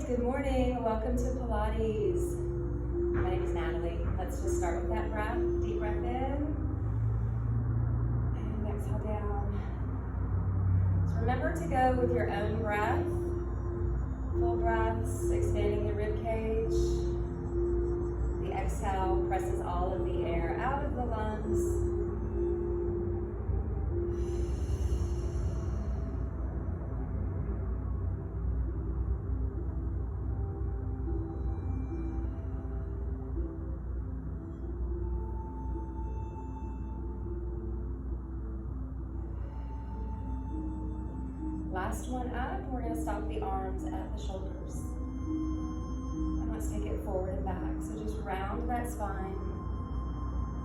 good morning. Welcome to Pilates. My name is Natalie. Let's just start with that breath. Deep breath in and exhale down. So remember to go with your own breath. Full breaths, expanding the rib cage. The exhale presses all of the air out of the lungs. Last one up, we're going to stop the arms at the shoulders. And let's take it forward and back. So just round that spine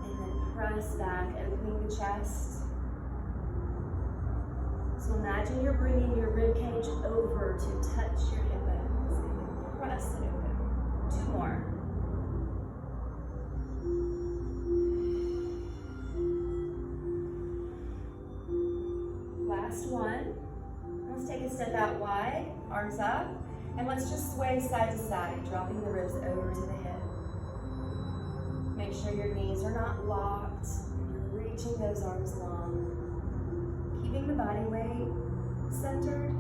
and then press back, opening the chest. So imagine you're bringing your rib cage over to touch your hip bones and then press it open. Two more. Last one. Let's take a step out wide, arms up, and let's just sway side to side, dropping the ribs over to the hip. Make sure your knees are not locked, and you're reaching those arms long. Keeping the body weight centered.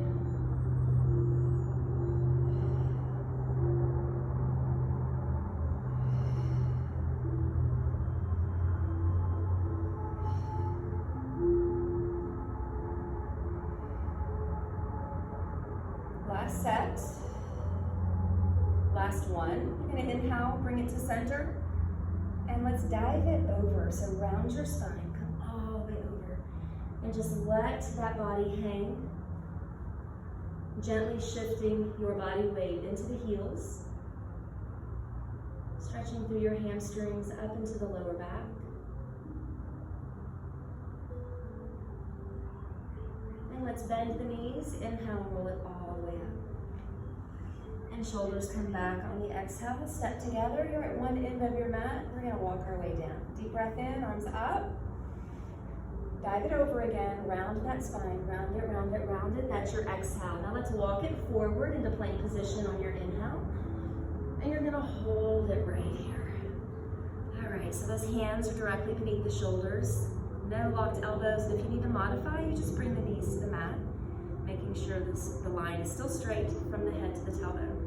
Last set, last one. You're going to inhale, bring it to center, and let's dive it over. So round your spine, come all the way over, and just let that body hang, gently shifting your body weight into the heels, stretching through your hamstrings up into the lower back. And let's bend the knees, inhale, roll it all the way up. And shoulders come back on the exhale. Step together. You're at one end of your mat. We're going to walk our way down. Deep breath in, arms up. Dive it over again. Round that spine. Round it, round it, round it. That's your exhale. Now let's walk it forward into plank position on your inhale. And you're going to hold it right here. All right, so those hands are directly beneath the shoulders. No locked elbows. If you need to modify, you just bring the knees to the mat, making sure the line is still straight from the head to the tailbone.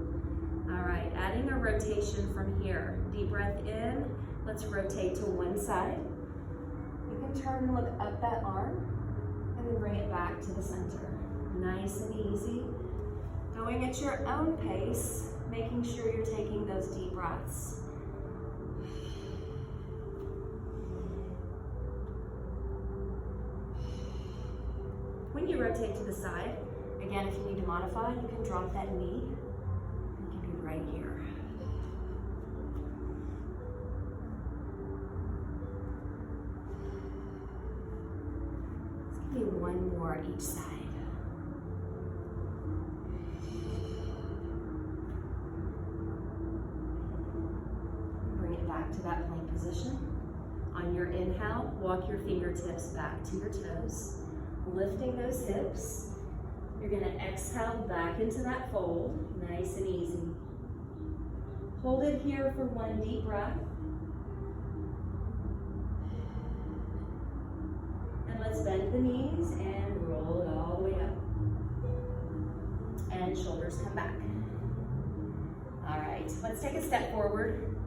All right, adding a rotation from here. Deep breath in. Let's rotate to one side. You can turn and look up that arm and then bring it back to the center. Nice and easy. Going at your own pace, making sure you're taking those deep breaths. When you rotate to the side, again, if you need to modify, you can drop that knee. You can be right here. Let's give you one more each side. Bring it back to that plank position. On your inhale, walk your fingertips back to your toes. Lifting those hips. You're going to exhale back into that fold, nice and easy. Hold it here for one deep breath. And let's bend the knees and roll it all the way up. And shoulders come back. All right, let's take a step forward.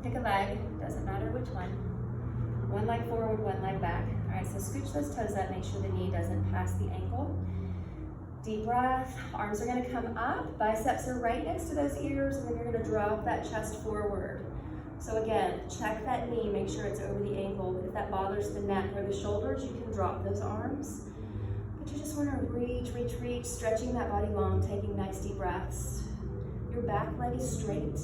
Pick a leg, doesn't matter which one. One leg forward, one leg back. All right, so scooch those toes up, make sure the knee doesn't pass the ankle. Deep breath, arms are gonna come up, biceps are right next to those ears, and then you're gonna drop that chest forward. So again, check that knee, make sure it's over the ankle. If that bothers the neck or the shoulders, you can drop those arms. But you just wanna reach, reach, reach, stretching that body long, taking nice deep breaths. Your back leg is straight.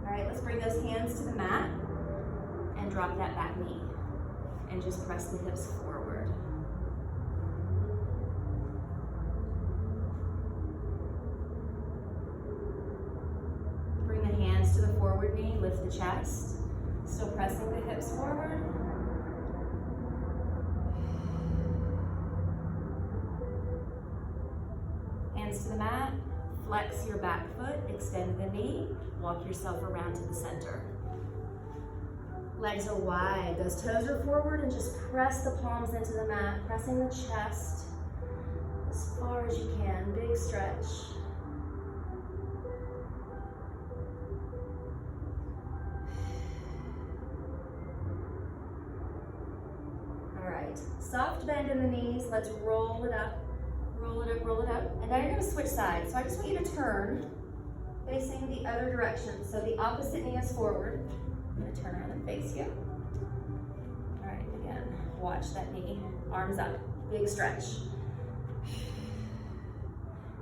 All right, let's bring those hands to the mat and drop that back knee and just press the hips forward. Bring the hands to the forward knee, lift the chest. Still pressing the hips forward. Hands to the mat. Flex your back foot, extend the knee, walk yourself around to the center. Legs are wide, those toes are forward, and just press the palms into the mat, pressing the chest as far as you can, big stretch. All right, soft bend in the knees, let's roll it up. Roll it up, roll it up. And now you're gonna switch sides. So I just want you to turn facing the other direction. So the opposite knee is forward. I'm gonna turn around and face you. All right, again, watch that knee. Arms up, big stretch.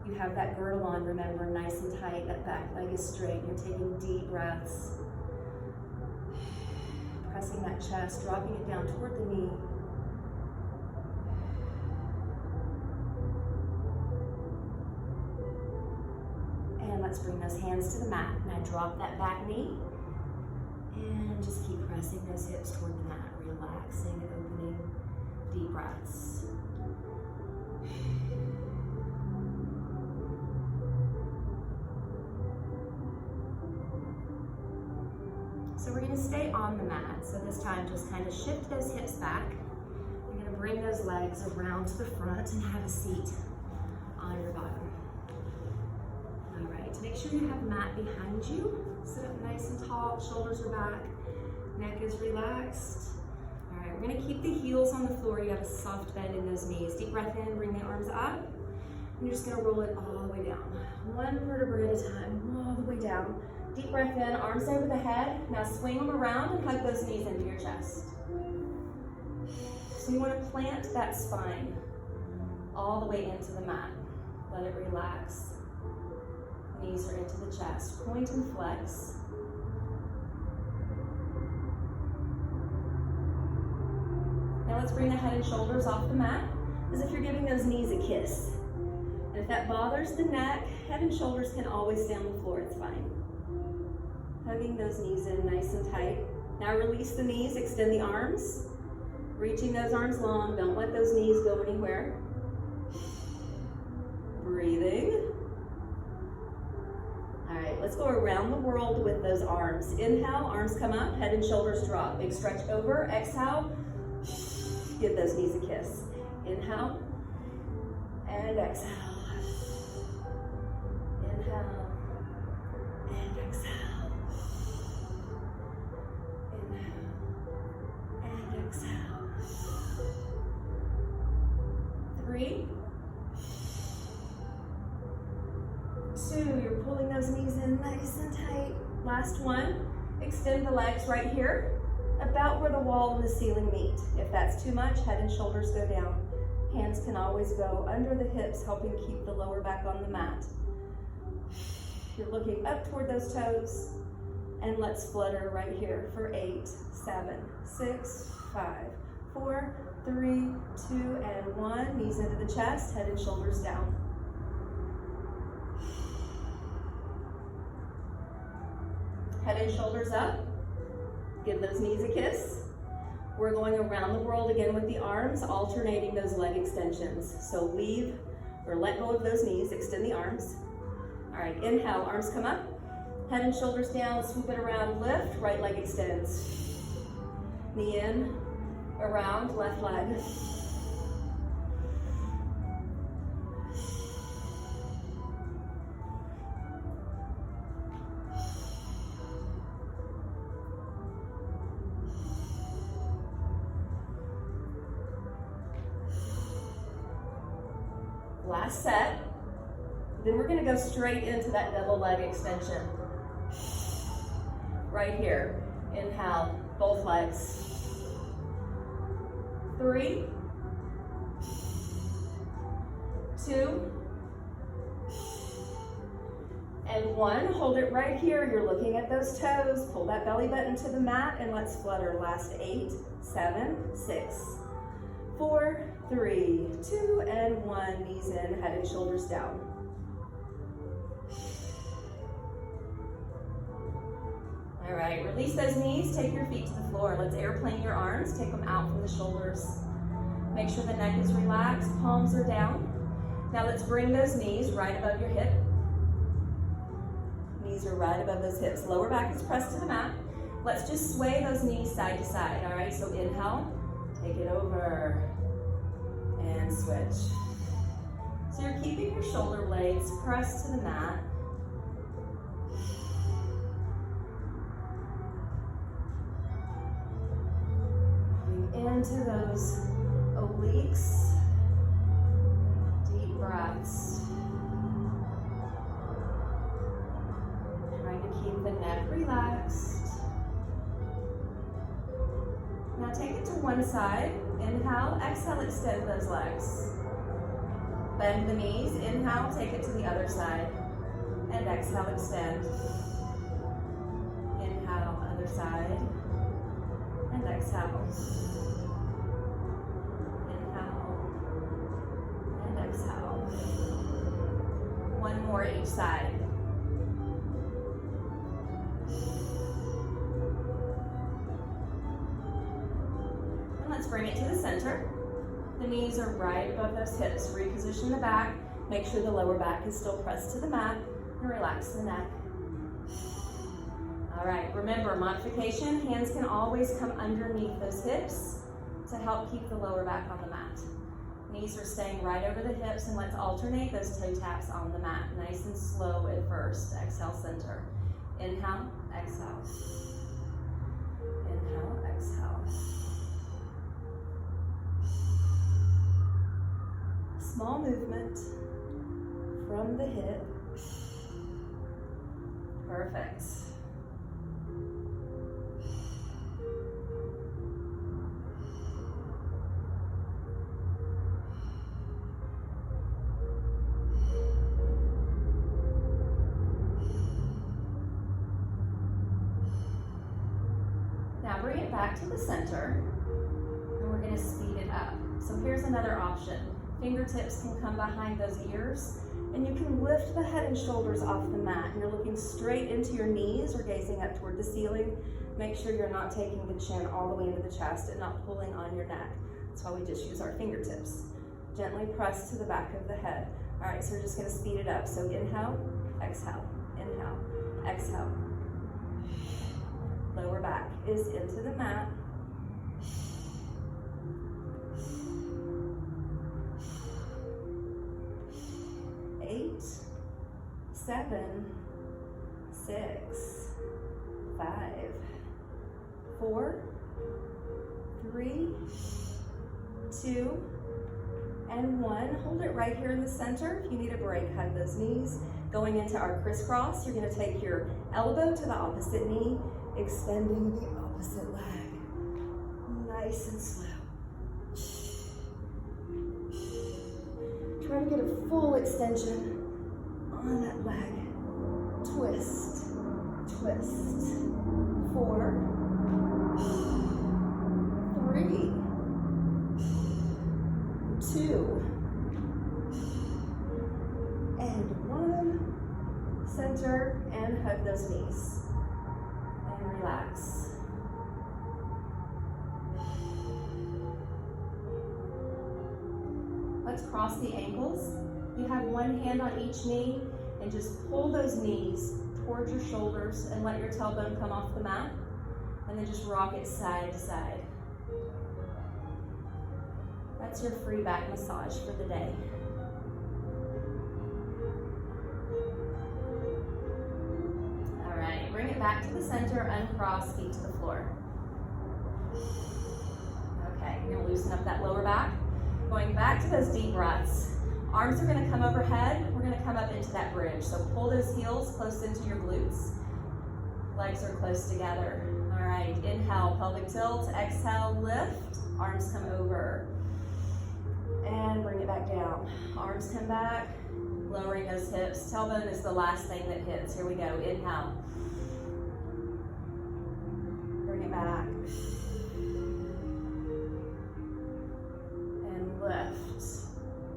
You have that girdle on, remember, nice and tight. That back leg is straight. You're taking deep breaths. Pressing that chest, dropping it down toward the knee. Let's bring those hands to the mat. Now drop that back knee and just keep pressing those hips toward the mat, relaxing, opening, deep breaths. So we're going to stay on the mat. So this time just kind of shift those hips back. You're going to bring those legs around to the front and have a seat on your bottom. Make sure you have mat behind you. Sit up nice and tall, shoulders are back, neck is relaxed. All right, we're gonna keep the heels on the floor. You have a soft bend in those knees. Deep breath in, bring the arms up. And you're just gonna roll it all the way down. One vertebra at a time, all the way down. Deep breath in, arms over the head. Now swing them around and hug those knees into your chest. So you wanna plant that spine all the way into the mat. Let it relax. Knees are into the chest. Point and flex. Now let's bring the head and shoulders off the mat as if you're giving those knees a kiss. And if that bothers the neck, head and shoulders can always stay on the floor, it's fine. Hugging those knees in nice and tight. Now release the knees, extend the arms. Reaching those arms long, don't let those knees go anywhere. Breathing. All right, let's go around the world with those arms. Inhale, arms come up, head and shoulders drop. Big stretch over, exhale, give those knees a kiss. Inhale, and exhale. Inhale, and exhale. Inhale, and exhale. 3, 2, you're pulling those knees in nice and tight. Last one, extend the legs right here, about where the wall and the ceiling meet. If that's too much, head and shoulders go down. Hands can always go under the hips, helping keep the lower back on the mat. You're looking up toward those toes, and let's flutter right here for 8, 7, 6, 5, 4, 3, 2, and 1. Knees into the chest, head and shoulders down. Head and shoulders up. Give those knees a kiss. We're going around the world again with the arms, alternating those leg extensions. So leave or let go of those knees, extend the arms. All right, inhale, arms come up. Head and shoulders down, swoop it around, lift, right leg extends. Knee in, around, left leg. Last set. Then we're gonna go straight into that double leg extension. Right here. Inhale, both legs. 3, 2, and 1. Hold it right here. You're looking at those toes. Pull that belly button to the mat and let's flutter. Last 8, 7, 6, 4, 3, 2, and 1. Knees in, head and shoulders down. All All right, release those knees, take your feet to the floor. Let's airplane your arms, take them out from the shoulders. Make sure the neck is relaxed, palms are down. Now let's bring those knees right above your hip. Knees are right above those hips. Lower back is pressed to the mat. Let's just sway those knees side to side, all right? So inhale, take it over, and switch. So you're keeping your shoulder blades pressed to the mat. Into those obliques, deep breaths. Trying to keep the neck relaxed. Now take it to one side. Inhale, exhale, extend those legs. Bend the knees, inhale, take it to the other side. And exhale, extend. Inhale, other side. And exhale. Exhale. One more each side. And let's bring it to the center. The knees are right above those hips. Reposition the back. Make sure the lower back is still pressed to the mat. And relax the neck. All right, remember, modification, hands can always come underneath those hips to help keep the lower back on the mat. Knees are staying right over the hips, and let's alternate those toe taps on the mat. Nice and slow at first. Exhale, center. Inhale, exhale. Inhale, exhale. Small movement from the hip. Perfect. Now bring it back to the center, and we're going to speed it up. So here's another option. Fingertips can come behind those ears, and you can lift the head and shoulders off the mat. And you're looking straight into your knees or gazing up toward the ceiling. Make sure you're not taking the chin all the way into the chest and not pulling on your neck. That's why we just use our fingertips. Gently press to the back of the head. All right, so we're just going to speed it up. So inhale, exhale, inhale, exhale. Lower back is into the mat. Eight, 7, 6, 5, 4, 3, 2, and 1. Hold it right here in the center. If you need a break, hug those knees. Going into our crisscross, you're going to take your elbow to the opposite knee, extending the opposite leg. Nice and slow. Try to get a full extension on that leg. Twist, twist. 4, 3, 2, and 1. Center and hug those knees. And relax. Let's cross the ankles. You have one hand on each knee, and just pull those knees towards your shoulders and let your tailbone come off the mat. And then just rock it side to side. That's your free back massage for the day. All right, bring it back to the center, uncross, feet to the floor. Okay, you're gonna loosen up that lower back. Going back to those deep breaths. Arms are gonna come overhead. We're gonna come up into that bridge. So pull those heels close into your glutes. Legs are close together. All right, inhale, pelvic tilt. Exhale, lift. Arms come over. And bring it back down. Arms come back, lowering those hips. Tailbone is the last thing that hits. Here we go, inhale. Bring it back. And lift.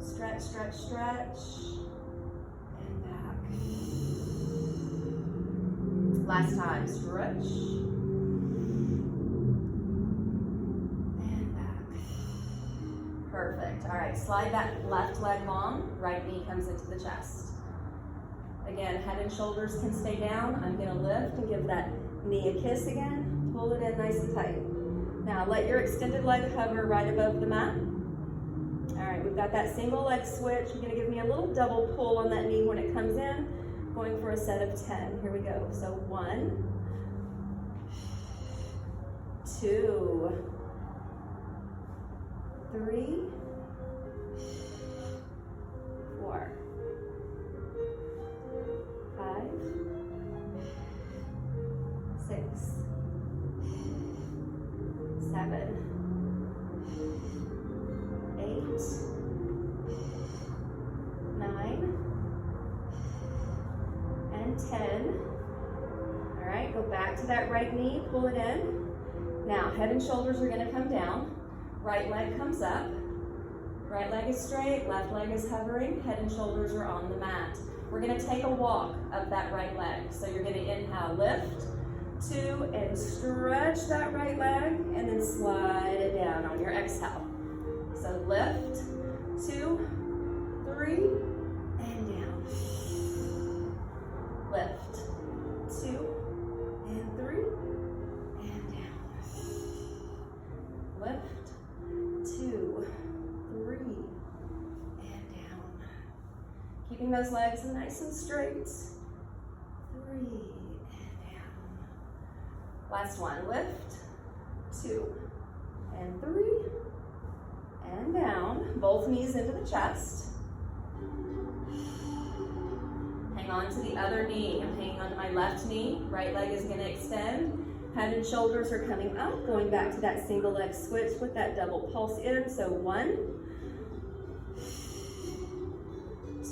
Stretch, stretch, stretch. And back. Last time, stretch. And back. Perfect. All right, slide that left leg long, right knee comes into the chest. Again, head and shoulders can stay down. I'm gonna lift and give that knee a kiss again. Pull it in nice and tight. Now let your extended leg hover right above the mat. All right, we've got that single leg switch. You're gonna give me a little double pull on that knee when it comes in. Going for a set of 10. Here we go. So 1, 2, 3, 4, 5, 6, 7, 8, 9, and 10. All right, go back to that right knee, pull it in. Now, head and shoulders are gonna come down. Right leg comes up. Right leg is straight, left leg is hovering, head and shoulders are on the mat. We're gonna take a walk up that right leg. So you're gonna inhale, lift, 2, and stretch that right leg, and then slide it down on your exhale. So lift, 2, 3, and down. Lift, 2, and 3, and down. Lift, 2, 3, and down. Keeping those legs nice and straight. 3, and down. Last one, lift, 2, and 3, and down. Both knees into the chest. Hang on to the other knee. I'm hanging on to my left knee. Right leg is going to extend. Head and shoulders are coming up. Going back to that single leg switch with that double pulse in. So 1,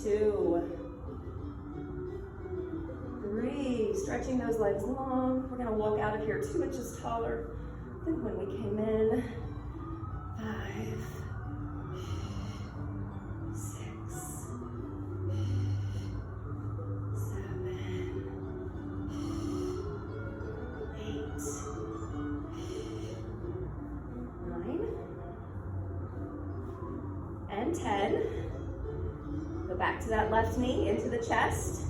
2, 3. Stretching those legs long. We're going to walk out of here 2 inches taller than when we came in. 5, 6, 7, 8, 9, and 10. Go back to that left knee into the chest.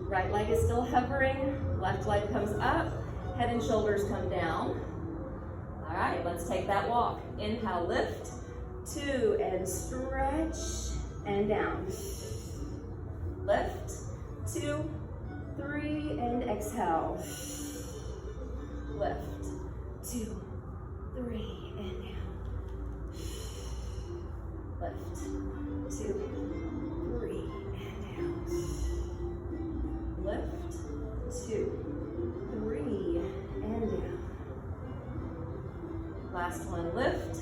Right leg is still hovering. Left leg comes up. Head and shoulders come down. All right, let's take that walk. Inhale, lift, 2, and stretch, and down. Lift, 2, 3, and exhale. Lift, 2, 3, and down. Lift, 2, 3, and down. Lift, 2, 3, and down. Last one, lift,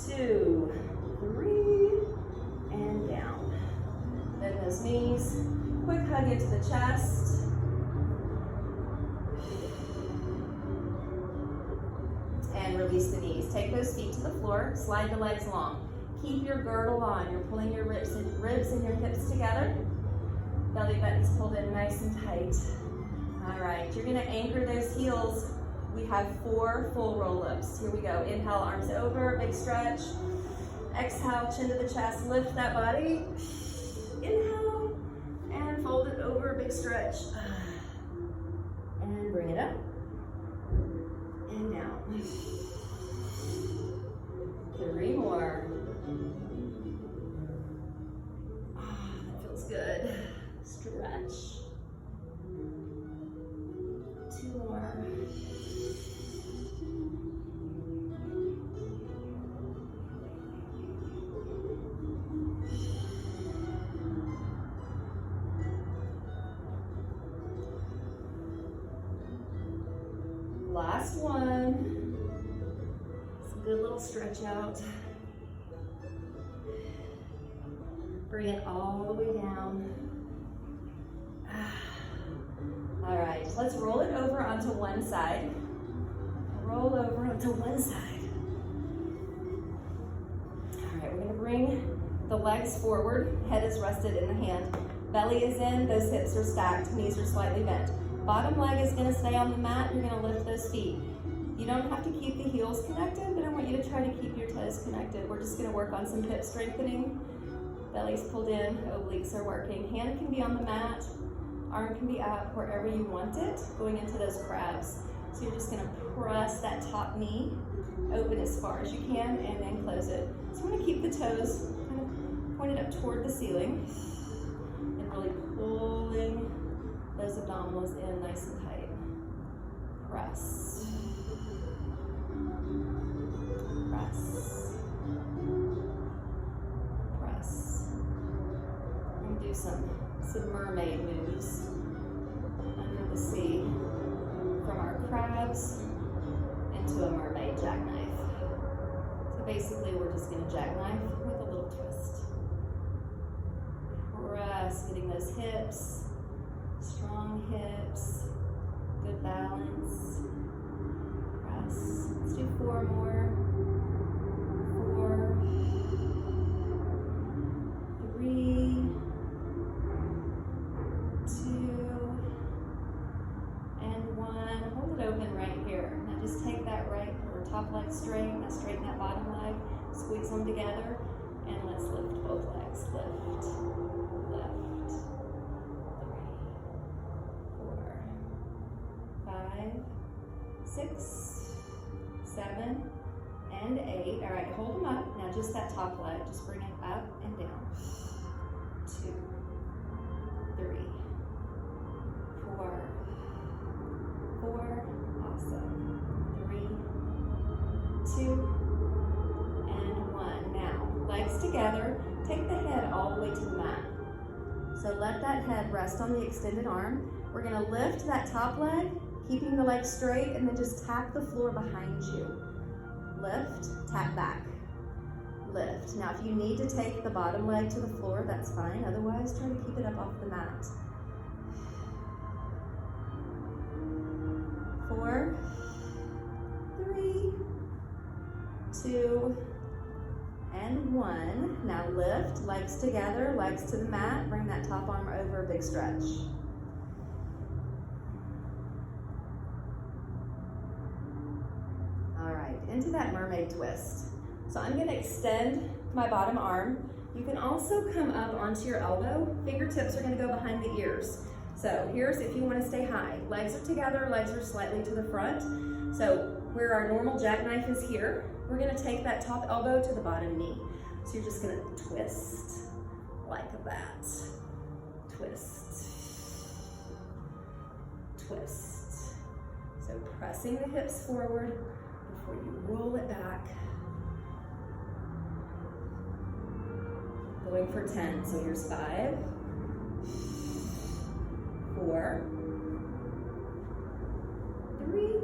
2, 3, and down. Bend those knees, quick hug into the chest. And release the knees. Take those feet to the floor, slide the legs long. Keep your girdle on. You're pulling your ribs and your hips together. Belly button's pulled in nice and tight. All right, you're gonna anchor those heels. We have 4 full roll-ups. Here we go. Inhale, arms over, big stretch. Exhale, chin to the chest, lift that body. Inhale, and fold it over, big stretch. And bring it up. And down. 3 more. That feels good. Stretch. 2 more. Last one. It's a good little stretch out. Bring it all the way down. All right, let's roll it over onto one side. Roll over onto one side. All right, we're gonna bring the legs forward. Head is rested in the hand. Belly is in, those hips are stacked, knees are slightly bent. Bottom leg is gonna stay on the mat. You're gonna lift those feet. You don't have to keep the heels connected, but I want you to try to keep your toes connected. We're just gonna work on some hip strengthening. Belly's pulled in, obliques are working. Hand can be on the mat, arm can be up, wherever you want it, going into those crabs. So you're just gonna press that top knee open as far as you can and then close it. So I'm gonna keep the toes kind of pointed up toward the ceiling and really pulling those abdominals in nice and tight. Press. Press. Press. And do some mermaid moves under the sea from our crabs into a mermaid jackknife. So basically we're just going to jackknife with a little twist. Press, getting those hips, strong hips, good balance. Press. Let's do 4 more. 4, 3, 2, and 1. Hold it open right here. Now just take that right or top leg straight. Now straighten that bottom leg. Squeeze them together. And let's lift both legs. Lift. Lift. 3, 4, 5, 6, 7, and 8. All right, hold them up. Now just that top leg. Just bring it up and down. 2, 3, 4, 4. Awesome. 3, 2, and 1. Now, legs together. Take the head all the way to the mat. So let that head rest on the extended arm. We're gonna lift that top leg, keeping the leg straight, and then just tap the floor behind you. Lift, tap back. Lift. Now, if you need to take the bottom leg to the floor, that's fine. Otherwise, try to keep it up off the mat. 4, 3, 2, and 1. Now lift, legs together, legs to the mat. Bring that top arm over, big stretch. All right, into that mermaid twist. So I'm gonna extend my bottom arm. You can also come up onto your elbow. Fingertips are gonna go behind the ears. So here's if you wanna stay high. Legs are together, legs are slightly to the front. So where our normal jackknife is here, we're gonna take that top elbow to the bottom knee. So you're just gonna twist like that. Twist. Twist. So pressing the hips forward before you roll it back. Going for 10, so here's 5, 4, 3,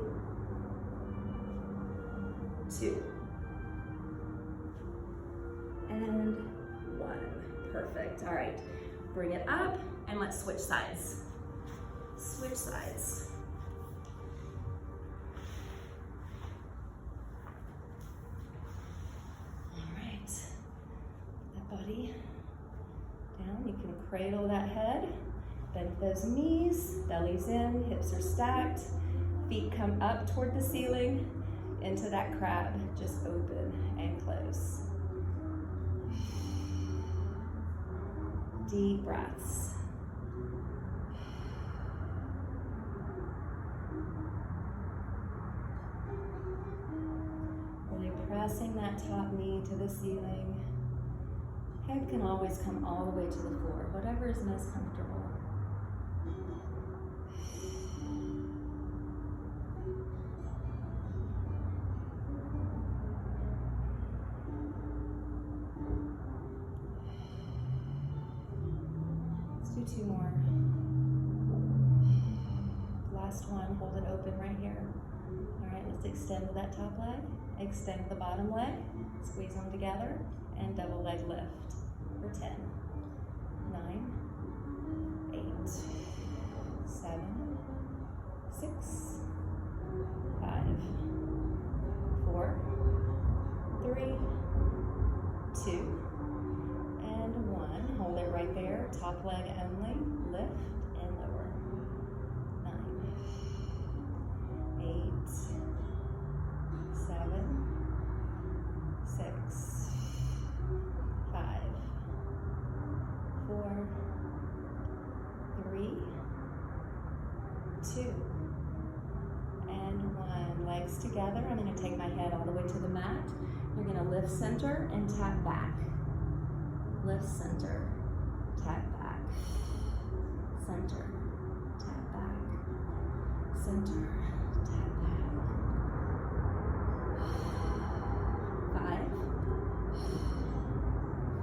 2, and 1. Perfect. All right, bring it up and let's switch sides. Switch sides. All right, that body down. You can cradle that head, bend those knees, belly's in, hips are stacked, feet come up toward the ceiling, into that crab, just open and close. Deep breaths. Really pressing that top knee to the ceiling. Head can always come all the way to the floor, whatever is most comfortable. Let's do 2 more. Last one, hold it open right here. All right, let's extend that top leg, extend the bottom leg, squeeze them together, and double leg lift for 10, 9, 8, 7, 6, 5, 4, 3, 2, and 1. Hold it right there. Top leg only. Lift and lower. 9, 4, 3, 2, and 1. Legs together. I'm going to take my head all the way to the mat. You're going to lift center and tap back. Lift center, tap back. Center, tap back. Center, tap back. 5,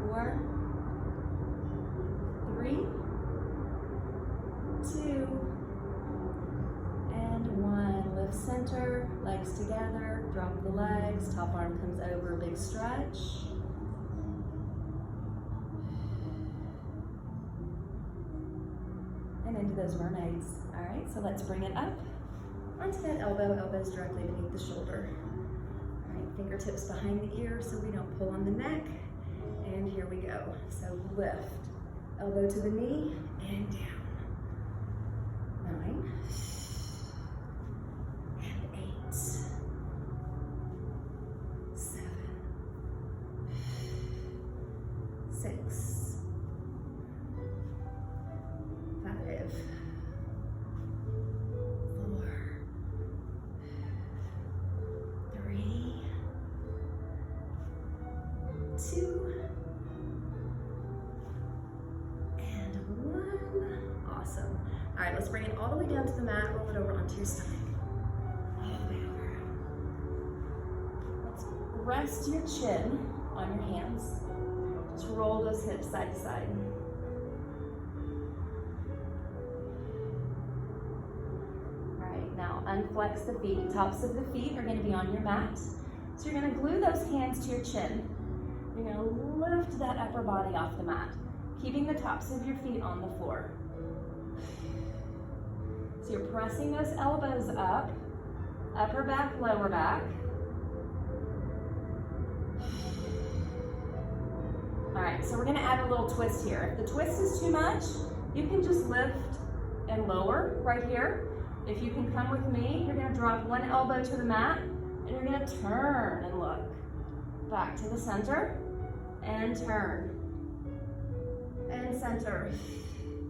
4, 3, 2, and 1. Lift center, legs together, drop the legs, top arm comes over, big stretch. And into those mermaids. All right, so let's bring it up onto that elbow, elbows directly beneath the shoulder. All right, fingertips behind the ear so we don't pull on the neck. And here we go. So lift, elbow to the knee and down. 9 and 8, 7, 6, 5, 4, 3, 2, and 1. Awesome. All right, let's bring it all the way down to the mat. Roll it over onto your stomach. All the way over. Let's rest your chin on your hands. Just roll those hips side to side. All right, now unflex the feet. Tops of the feet are going to be on your mat. So you're going to glue those hands to your chin. You're going to lift that upper body off the mat, keeping the tops of your feet on the floor. So you're pressing those elbows up, upper back, lower back. All right, so we're gonna add a little twist here. If the twist is too much, you can just lift and lower right here. If you can come with me, you're gonna drop one elbow to the mat and you're gonna turn and look. Back to the center and turn. And center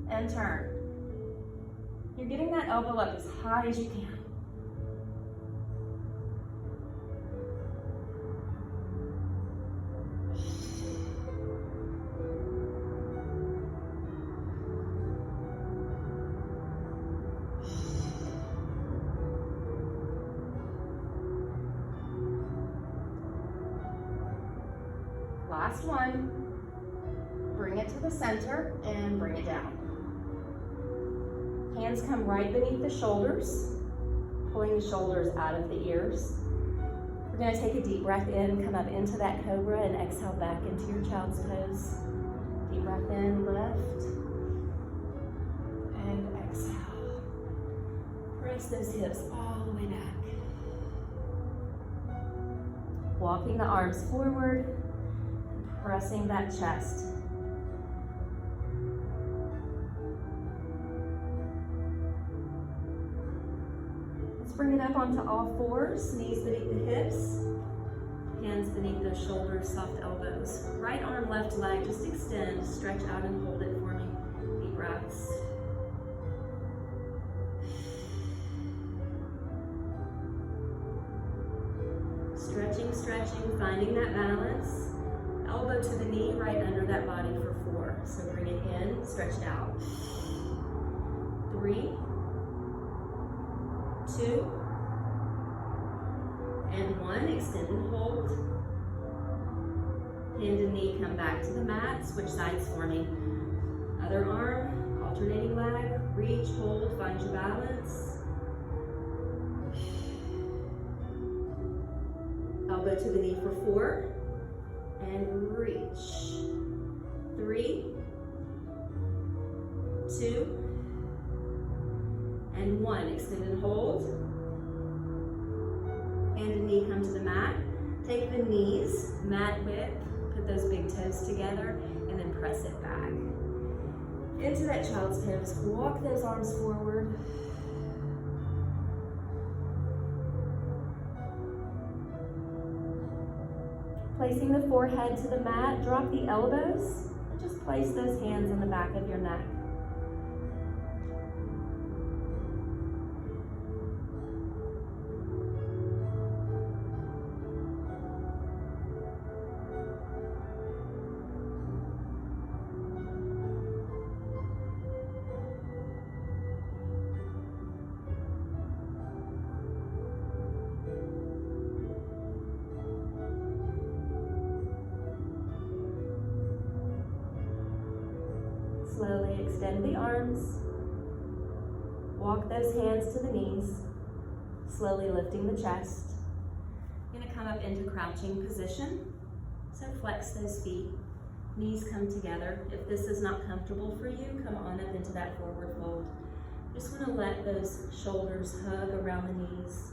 and turn. You're getting that elbow up as high as you can. Last one. Bring it to the center and bring it down. Hands come right beneath the shoulders, pulling the shoulders out of the ears. We're going to take a deep breath in, come up into that cobra, and exhale back into your child's pose. Deep breath in, lift, and exhale. Press those hips all the way back. Walking the arms forward, pressing that chest. Bring it up onto all fours, knees beneath the hips, hands beneath those shoulders, soft elbows. Right arm, left leg, just extend, stretch out and hold it for me. Deep breaths. Stretching, stretching, finding that balance. Elbow to the knee, right under that body for 4. So bring it in, stretch it out. 3, 2, and 1, extend and hold. Hand and knee come back to the mat, switch sides for me. Other arm, alternating leg, reach, hold, find your balance. Elbow to the knee for 4, and reach. 3, 2, and 1, extend and hold. Hand and knee come to the mat. Take the knees, mat width, put those big toes together, and then press it back. Into that child's pose, walk those arms forward. Placing the forehead to the mat, drop the elbows And just place those hands on the back of your neck. Slowly extend the arms. Walk those hands to the knees. Slowly lifting the chest. You're going to come up into crouching position. So flex those feet. Knees come together. If this is not comfortable for you, come on up into that forward fold. Just want to let those shoulders hug around the knees.